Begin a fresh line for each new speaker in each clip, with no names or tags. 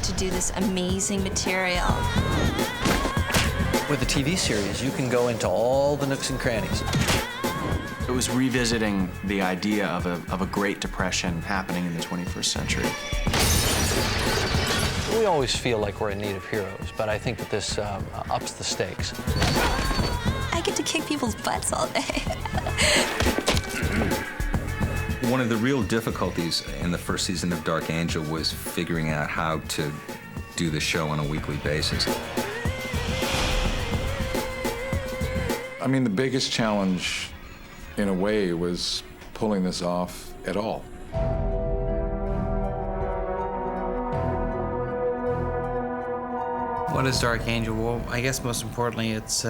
got to do this amazing material.
With a TV series, you can go into all the nooks and crannies.
It was revisiting the idea of a Great Depression happening in the 21st century.
We always feel like we're in need of heroes, but I think that this ups the stakes.
I get to kick people's butts all day.
One of the real difficulties in the first season of Dark Angel was figuring out how to do the show on a weekly basis.
I mean, the biggest challenge, in a way, was pulling this off at all.
What is Dark Angel? Well, I guess most importantly, it's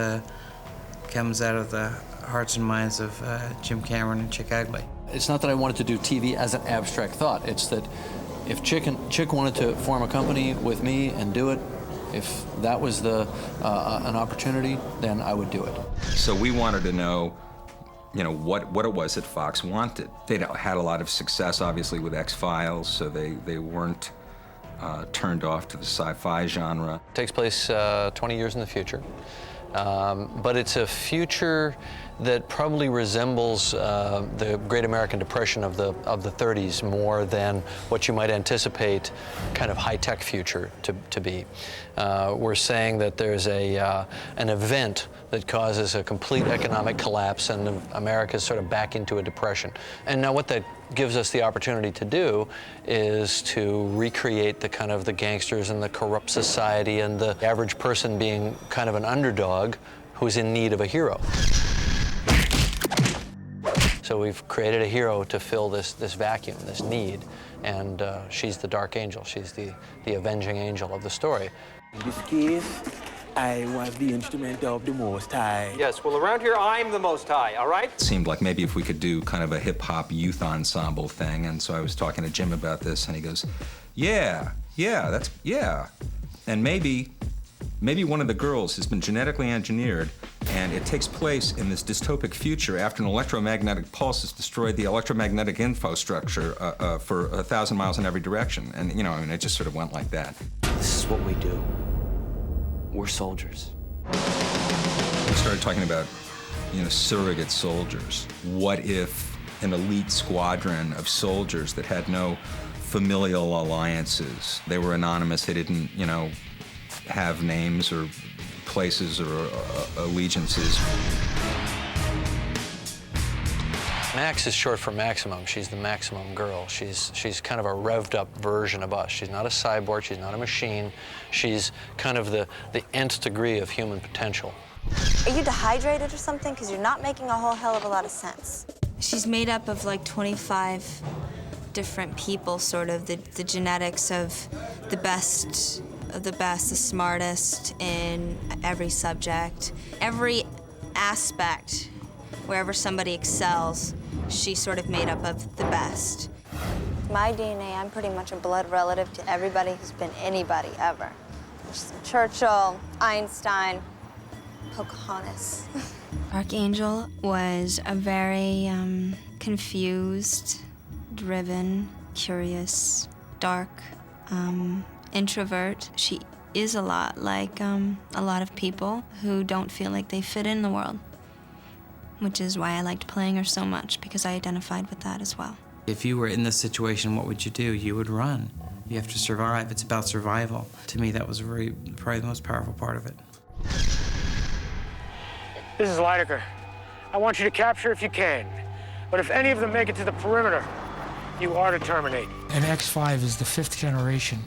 comes out of the hearts and minds of Jim Cameron and Chick Eglee.
It's not that I wanted to do TV as an abstract thought. It's that if Chick wanted to form a company with me and do it, if that was an opportunity, then I would do it.
So we wanted to know, you know, what it was that Fox wanted. They'd had a lot of success, obviously, with X-Files, so they weren't turned off to the sci-fi genre.
It takes place 20 years in the future, but it's a future that probably resembles the Great American Depression of the 30s more than what you might anticipate kind of high-tech future to be. We're saying that there's an event that causes a complete economic collapse and America's sort of back into a depression. And now what that gives us the opportunity to do is to recreate the kind of the gangsters and the corrupt society and the average person being kind of an underdog who's in need of a hero. So we've created a hero to fill this vacuum, this need, and she's the Dark Angel. She's the avenging angel of the story.
In this case, I was the instrument of the Most High.
Yes, well, around here, I'm the Most High, all right?
It seemed like maybe if we could do kind of a hip-hop youth ensemble thing, and so I was talking to Jim about this, and he goes, yeah, and maybe one of the girls has been genetically engineered, and it takes place in this dystopic future after an electromagnetic pulse has destroyed the electromagnetic infrastructure for 1,000 miles in every direction. And, you know, I mean, it just sort of went like that.
This is what we do. We're soldiers.
We started talking about, you know, surrogate soldiers. What if an elite squadron of soldiers that had no familial alliances? They were anonymous, they didn't, you know, have names or places or allegiances.
Max is short for maximum. She's the maximum girl. She's kind of a revved up version of us. She's not a cyborg, she's not a machine. She's kind of the nth degree of human potential.
Are you dehydrated or something? Because you're not making a whole hell of a lot of sense.
She's made up of like 25 different people, sort of the genetics of the best, the smartest in every subject. Every aspect, wherever somebody excels, she's sort of made up of the best.
My DNA, I'm pretty much a blood relative to everybody who's been anybody ever. Churchill, Einstein, Pocahontas.
Archangel was a very confused, driven, curious, dark, introvert. She is a lot like a lot of people who don't feel like they fit in the world, which is why I liked playing her so much, because I identified with that as well.
If you were in this situation, what would you do? You would run. You have to survive. It's about survival. To me, that was probably the most powerful part of it.
This is Lidecker. I want you to capture if you can. But if any of them make it to the perimeter, you are to terminate.
And X5 is the 5th generation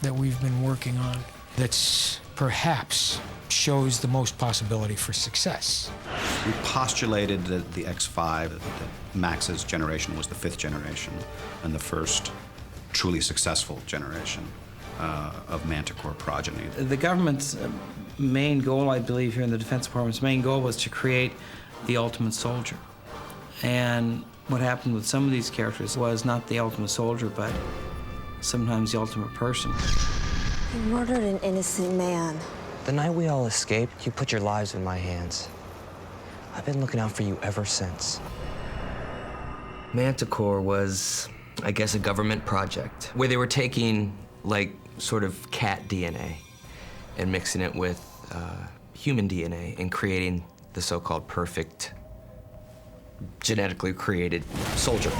that we've been working on that's perhaps shows the most possibility for success.
We postulated that the X5, that Max's generation was the 5th generation and the first truly successful generation of Manticore progeny.
The government's main goal, I believe, here in the Defense Department's main goal was to create the ultimate soldier. And what happened with some of these characters was not the ultimate soldier, but sometimes the ultimate person.
You murdered an innocent man.
The night we all escaped, you put your lives in my hands. I've been looking out for you ever since.
Manticore was, I guess, a government project where they were taking, like, sort of cat DNA and mixing it with human DNA and creating the so-called perfect, genetically created soldier.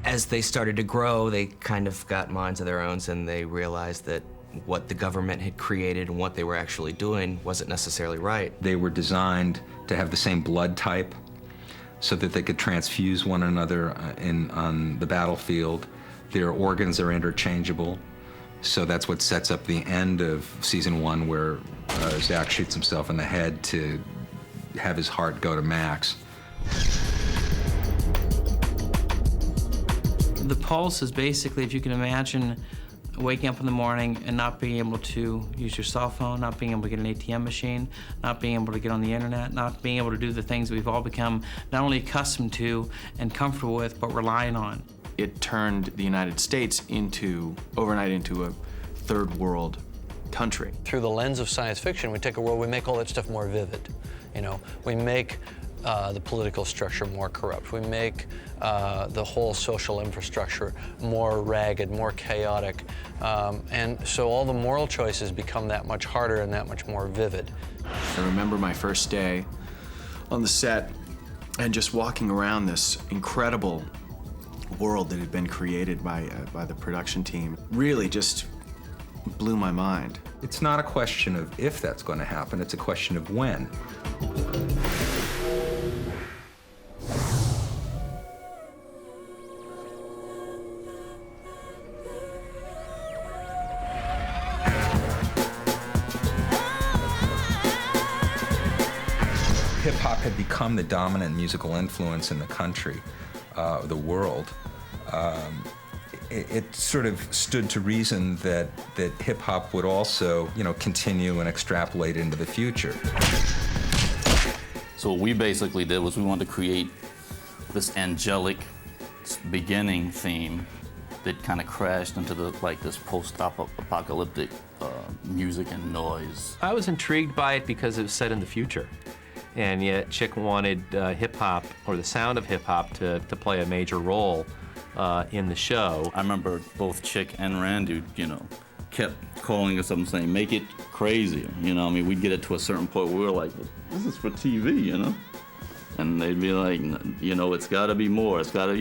As they started to grow, they kind of got minds of their own, and they realized that what the government had created and what they were actually doing wasn't necessarily right.
They were designed to have the same blood type so that they could transfuse one another on the battlefield. Their organs are interchangeable. So that's what sets up the end of season 1, where Zach shoots himself in the head to have his heart go to Max.
The pulse is basically, if you can imagine, waking up in the morning and not being able to use your cell phone, not being able to get an ATM machine, not being able to get on the internet, not being able to do the things we've all become not only accustomed to and comfortable with, but relying on.
It turned the United States overnight into a third world country.
Through the lens of science fiction, we take a world, we make all that stuff more vivid. You know, we make the political structure more corrupt. We make the whole social infrastructure more ragged, more chaotic. And so all the moral choices become that much harder and that much more vivid.
I remember my first day on the set and just walking around this incredible world that had been created by the production team. Really just blew my mind.
It's not a question of if that's going to happen, it's a question of when. Hip-hop had become the dominant musical influence in the country, the world. It sort of stood to reason that hip-hop would also, continue and extrapolate into the future.
So what we basically did was we wanted to create this angelic beginning theme that kind of crashed into this post-apocalyptic music and noise.
I was intrigued by it because it was set in the future. And yet Chick wanted hip-hop, or the sound of hip-hop, to play a major role in the show.
I remember both Chick and Randy, kept calling us up and saying, make it crazy. We'd get it to a certain point where we were like, this is for TV, And they'd be like, it's gotta be more. It's gotta,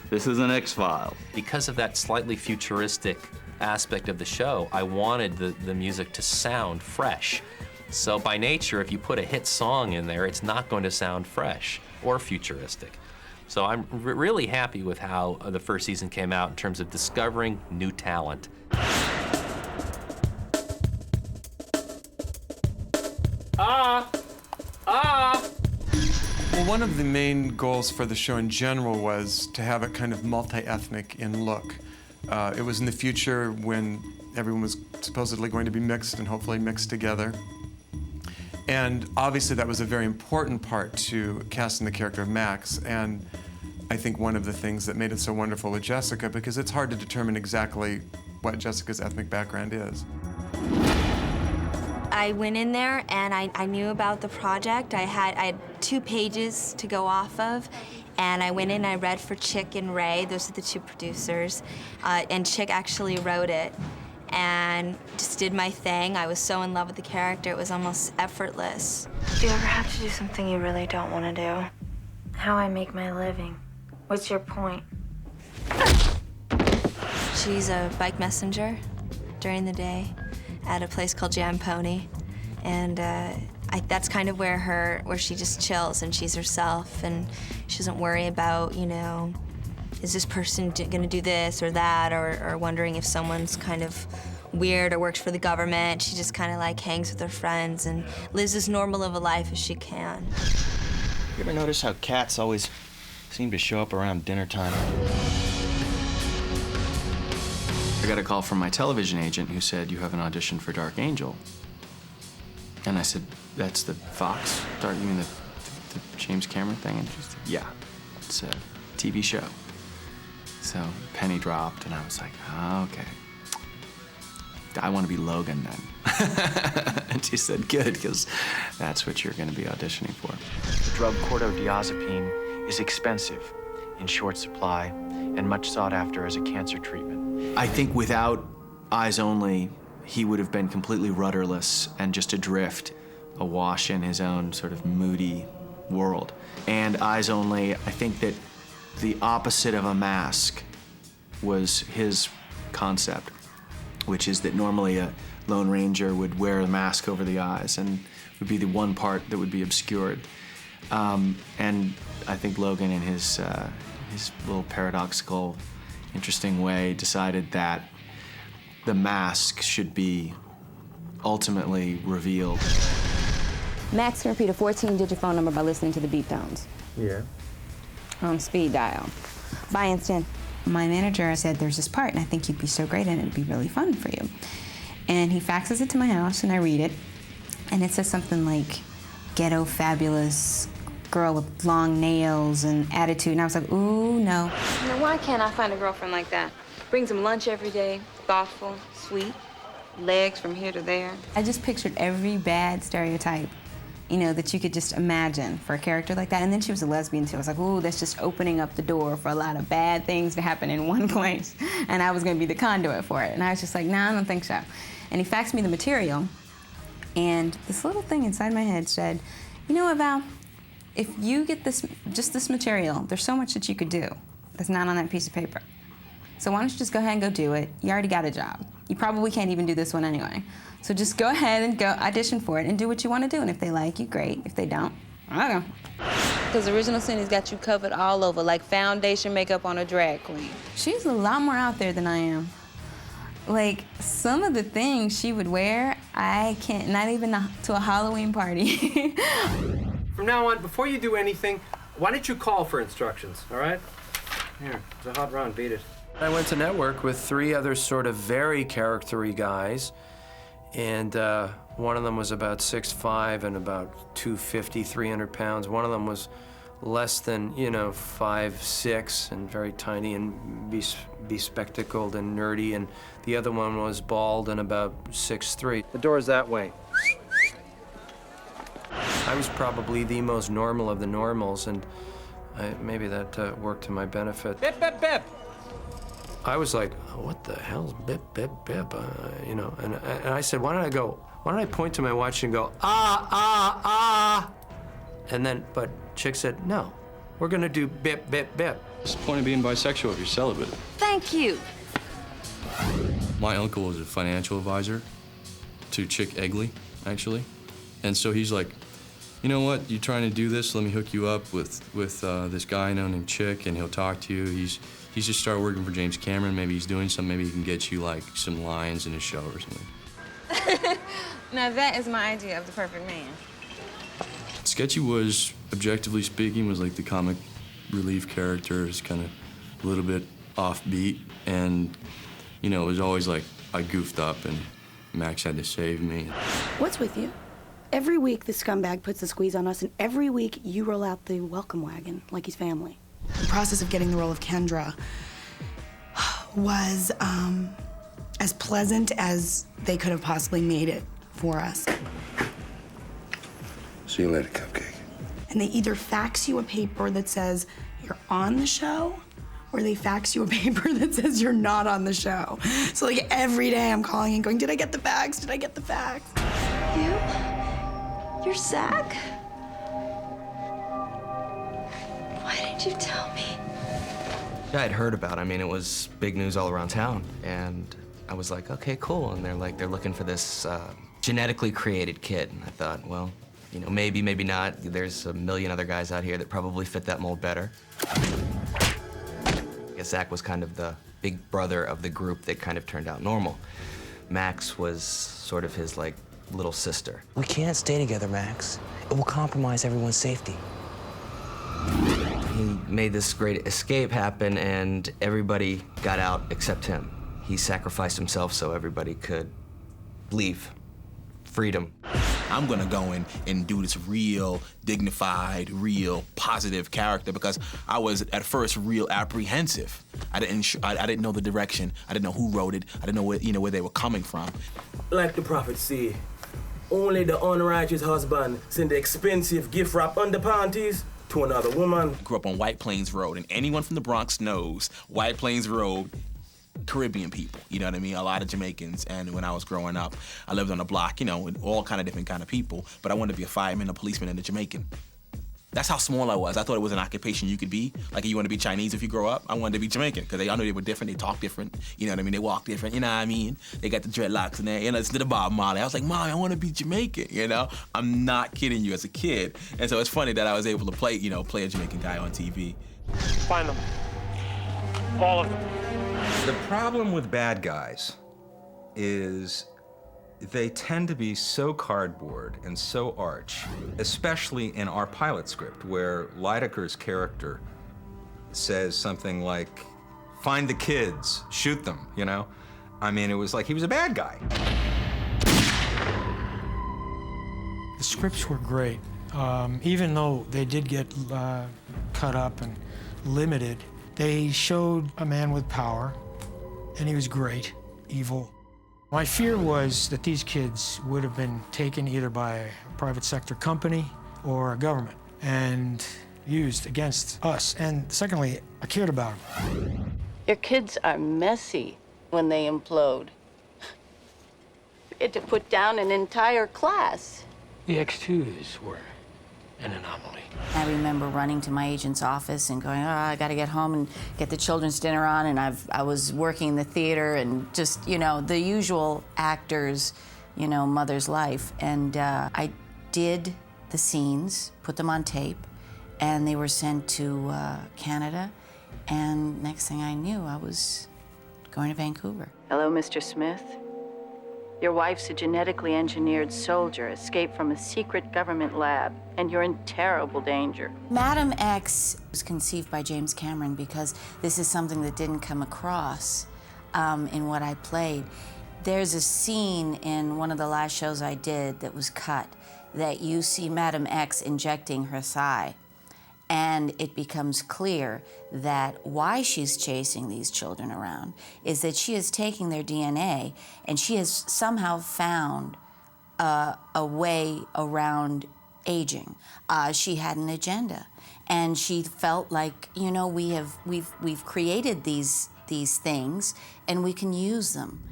this is an X-Files.
Because of that slightly futuristic aspect of the show, I wanted the music to sound fresh. So by nature, if you put a hit song in there, it's not going to sound fresh or futuristic. So I'm really happy with how the first season came out in terms of discovering new talent.
Well, one of the main goals for the show in general was to have it kind of multi-ethnic in look. It was in the future when everyone was supposedly going to be mixed and hopefully mixed together. And obviously that was a very important part to casting the character of Max, and I think one of the things that made it so wonderful with Jessica, because it's hard to determine exactly what Jessica's ethnic background is.
I went in there and I knew about the project. I had 2 pages to go off of, and I went in and I read for Chick and Ray, those are the 2 producers, and Chick actually wrote it. And just did my thing. I was so in love with the character, it was almost effortless.
Do you ever have to do something you really don't want to do? How I make my living. What's your point?
She's a bike messenger during the day at a place called Jam Pony. And that's kind of where she just chills and she's herself, and she doesn't worry about, is this person gonna do this or that, or wondering if someone's kind of weird or works for the government. She just kind of hangs with her friends and lives as normal of a life as she can.
You ever notice how cats always seem to show up around dinner time?
I got a call from my television agent who said, you have an audition for Dark Angel. And I said, that's the Fox? You mean the James Cameron thing? And she said, yeah, it's a TV show. So penny dropped, and I was like, oh, okay. I want to be Logan then. And she said, good, because that's what you're going to be auditioning for.
The drug cordodiazepine is expensive, in short supply, and much sought after as a cancer treatment.
I think without Eyes Only, he would have been completely rudderless and just adrift, awash in his own sort of moody world. And Eyes Only, I think that the opposite of a mask was his concept, which is that normally a Lone Ranger would wear a mask over the eyes and would be the one part that would be obscured. And I think Logan, in his little paradoxical, interesting way, decided that the mask should be ultimately revealed.
Max can repeat a 14-digit phone number by listening to the beep tones.
Yeah.
On speed dial. Bye, Instant. My manager said there's this part, and I think you'd be so great, and it'd be really fun for you. And he faxes it to my house, and I read it, and it says something like, ghetto fabulous girl with long nails and attitude, and I was like, ooh, no. Now, why can't I find a girlfriend like that? Brings him lunch every day, thoughtful, sweet, legs from here to there. I just pictured every bad stereotype, you know, that you could just imagine for a character like that. And then she was a lesbian, too. I was like, ooh, that's just opening up the door for a lot of bad things to happen in one place. And I was going to be the conduit for it. And I was just like, nah, I don't think so. And he faxed me the material, and this little thing inside my head said, you know what, Val? If you get just this material, there's so much that you could do that's not on that piece of paper. So why don't you just go ahead and go do it? You already got a job. You probably can't even do this one anyway. So just go ahead and go audition for it and do what you want to do. And if they like you, great. If they don't, I don't know. Because Original Cindy's got you covered all over, like foundation makeup on a drag queen. She's a lot more out there than I am. Like, some of the things she would wear, I can't, not even to a Halloween party.
From now on, before you do anything, why don't you call for instructions, all right? Here, it's a hot round, beat it. I went to network with 3 other sort of very character-y guys, and one of them was about 6'5" and about 250, 300 pounds. One of them was less than, 5'6" and very tiny and bespectacled and nerdy, and the other one was bald and about 6'3". The door's that way. I was probably the most normal of the normals, and maybe that worked to my benefit. Bip, bip, bip! I was like, what the hell's bip, bip, bip? And I said, why don't I point to my watch and go, ah, ah, ah? And then, but Chick said, no, we're gonna do bip, bip, bip.
What's the point of being bisexual if you're celibate?
Thank you.
My uncle was a financial advisor to Chick Eglee, actually. And so he's like, you know what, you trying to do this? Let me hook you up with this guy named Chick, and he'll talk to you. He's just started working for James Cameron. Maybe he's doing something. Maybe he can get you, like, some lines in his show or something.
Now that is my idea of the perfect man.
Sketchy was, objectively speaking, was like the comic relief character. It's kind of a little bit offbeat, and, it was always like I goofed up and Max had to save me.
What's with you? Every week the scumbag puts the squeeze on us, and every week you roll out the welcome wagon like he's family.
The process of getting the role of Kendra was as pleasant as they could have possibly made it for us.
See you later, Cupcake.
And they either fax you a paper that says you're on the show, or they fax you a paper that says you're not on the show. So like every day I'm calling and going, did I get the fax? Did I get the fax?
You're Zach? Why didn't you tell me?
Yeah, I'd heard about it. I mean, it was big news all around town. And I was like, okay, cool. And they're looking for this genetically created kid. And I thought, well, maybe, maybe not. There's a million other guys out here that probably fit that mold better. I guess Zach was kind of the big brother of the group that kind of turned out normal. Max was sort of his, little sister.
We can't stay together, Max. It will compromise everyone's safety.
He made this great escape happen, and everybody got out except him. He sacrificed himself so everybody could leave. Freedom.
I'm gonna go in and do this real dignified, real positive character, because I was at first real apprehensive. I didn't know the direction. I didn't know who wrote it. I didn't know where they were coming from.
Like the prophet say, only the unrighteous husband send the expensive gift wrap underpanties
to another woman. Grew up on White Plains Road, and anyone from the Bronx knows White Plains Road, Caribbean people, you know what I mean? A lot of Jamaicans, and when I was growing up, I lived on a block, you know, with all kind of different kind of people, but I wanted to be a fireman, a policeman, and a Jamaican. That's how small I was. I thought it was an occupation you could be. Like, you want to be Chinese if you grow up? I wanted to be Jamaican, because I knew they were different, they talk different, you know what I mean? They walk different, you know what I mean? They got the dreadlocks in there, you know, it's the Bob Marley. I was like, Mom, I want to be Jamaican, you know? I'm not kidding you as a kid. And so it's funny that I was able to play, you know, play a Jamaican guy on TV.
Find them. All of them.
The problem with bad guys is they tend to be so cardboard and so arch, especially in our pilot script, where Lydeker's character says something like, find the kids, shoot them, you know? I mean, it was like he was a bad guy.
The scripts were great. Even though they did get cut up and limited, they showed a man with power, and he was great, evil. My fear was that these kids would have been taken either by a private sector company or a government and used against us. And secondly, I cared about them.
Your kids are messy when they implode. You had to put down an entire class.
The X2s were an anomaly.
I remember running to my agent's office and going, oh, I gotta get home and get the children's dinner on, and I was working in the theater and just, you know, the usual actors, you know, mother's life. And I did the scenes, put them on tape, and they were sent to Canada, and next thing I knew, I was going to Vancouver. Hello, Mr. Smith. Your wife's a genetically engineered soldier, escaped from a secret government lab, and you're in terrible danger. Madam X was conceived by James Cameron because this is something that didn't come across in what I played. There's a scene in one of the last shows I did that was cut that you see Madam X injecting her thigh. And it becomes clear that why she's chasing these children around is that she is taking their DNA and she has somehow found a way around aging. She had an agenda, and she felt like, you know, we've created these things and we can use them.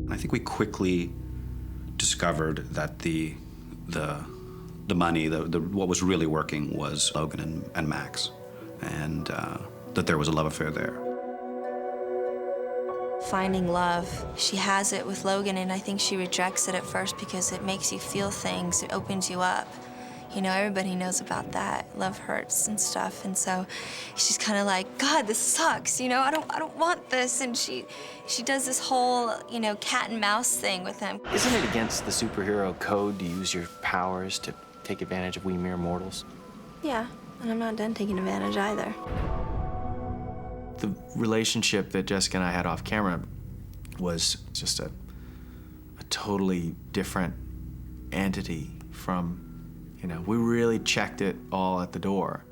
I think we quickly discovered that the money, what was really working was Logan and Max, and that there was a love affair there.
Finding love. She has it with Logan, and I think she rejects it at first because it makes you feel things, it opens you up. You know, everybody knows about that. Love hurts and stuff, and so she's kind of like, God, this sucks. You know, I don't want this, and she does this whole, you know, cat and mouse thing with him.
Isn't it against the superhero code to use your powers to take advantage of we mere mortals?
Yeah, and I'm not done taking advantage either.
The relationship that Jessica and I had off camera was just a totally different entity from, you know, we really checked it all at the door.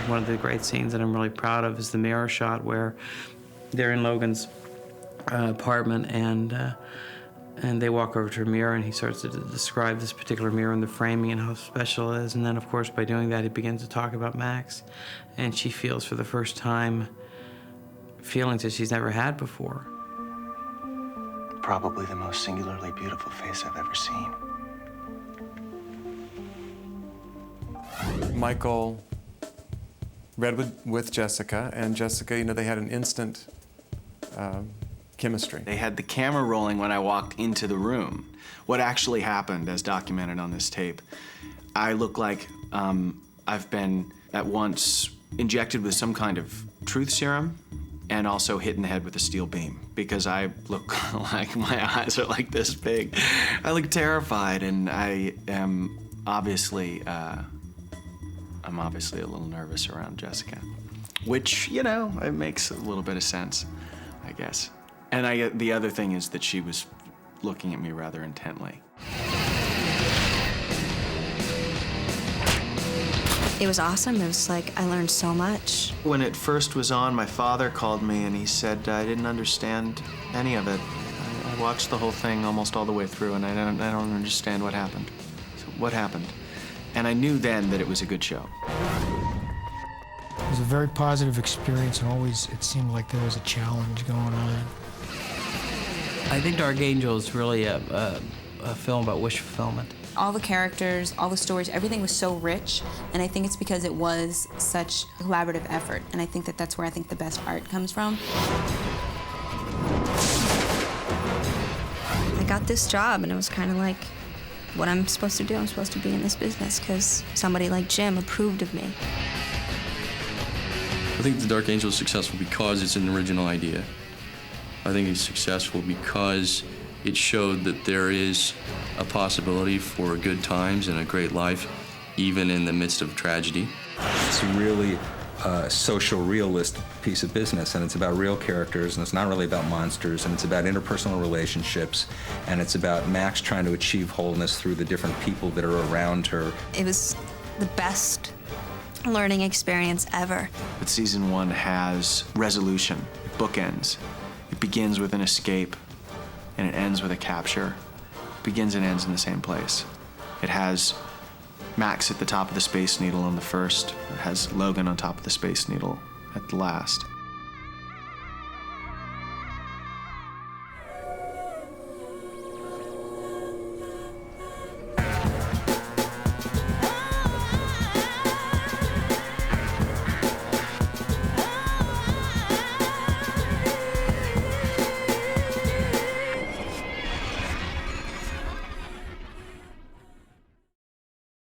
One of the great scenes that I'm really proud of is the mirror shot where they're in Logan's apartment, and they walk over to a mirror, and he starts to describe this particular mirror and the framing and how special it is. And then, of course, by doing that, he begins to talk about Max, and she feels for the first time feelings that she's never had before.
Probably the most singularly beautiful face I've ever seen.
Michael read with Jessica, and Jessica, you know, they had an instant chemistry.
They had the camera rolling when I walked into the room. What actually happened, as documented on this tape, I look like I've been at once injected with some kind of truth serum and also hit in the head with a steel beam, because I look like my eyes are like this big. I look terrified, and I am obviously, I'm obviously a little nervous around Jessica, which, you know, it makes a little bit of sense, I guess. And the other thing is that she was looking at me rather intently.
It was awesome. It was like, I learned so much.
When it first was on, my father called me and he said I didn't understand any of it. I watched the whole thing almost all the way through, and I don't understand what happened. So what happened? And I knew then that it was a good show.
It was a very positive experience, and always it seemed like there was a challenge going on.
I think Dark Angel is really a film about wish fulfillment.
All the characters, all the stories, everything was so rich, and I think it's because it was such a collaborative effort, and I think that that's where I think the best art comes from.
I got this job, and it was kind of like what I'm supposed to do. I'm supposed to be in this business because somebody like Jim approved of me.
I think The Dark Angel is successful because it's an original idea. I think it's successful because it showed that there is a possibility for good times and a great life, even in the midst of tragedy.
It's really a social realist piece of business, and it's about real characters, and it's not really about monsters, and it's about interpersonal relationships, and it's about Max trying to achieve wholeness through the different people that are around her.
It was the best learning experience ever.
But season 1 has resolution, it bookends. It begins with an escape, and it ends with a capture. It begins and ends in the same place. It has Max at the top of the Space Needle on the first. It has Logan on top of the Space Needle at the last.